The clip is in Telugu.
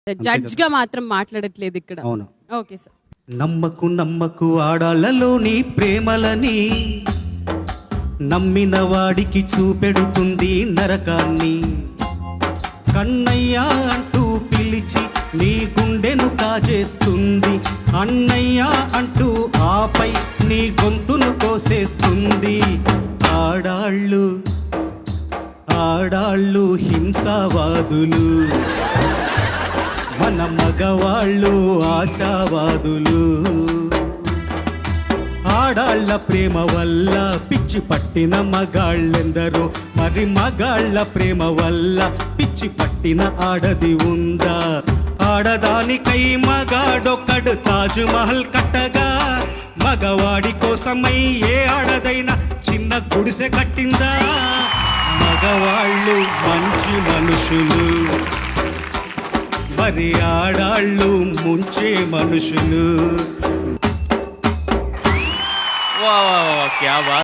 జడ్జ్ గా మాత్రం మాట్లాడట్లేదు ఇక్కడ. అవును. Okay sir. నమ్మకు నమ్మకు ఆడాళ్ళలోని ప్రేమలని, నమ్మిన వాడికి చూపెడుతుంది నరకాన్ని. కన్నయ్య అంటూ పిలిచి నీ గుండెను కాజేస్తుంది, అన్నయ్య అంటూ ఆపై నీ గొంతును కోసేస్తుంది. ఆడాళ్ళు ఆడాళ్ళు హింసావాదులు, మన మగవాళ్ళు ఆశావాదులు. ఆడాళ్ళ ప్రేమ వల్ల పిచ్చి పట్టిన మగాళ్ళెందరో, మరి మగాళ్ళ ప్రేమ వల్ల పిచ్చి పట్టిన ఆడది ఉందా? ఆడదానికై మగాడొక్కడు తాజ్ మహల్ కట్టగా, మగవాడి కోసమై ఏ ఆడదైనా చిన్న గుడిసె కట్టిందా? మగవాళ్ళు మంచి మనుషులు, మరి ఆడాళ్ళు ముంచే మనుషులు. వాహ్ వాహ్ వాహ్, క్యా బాత్.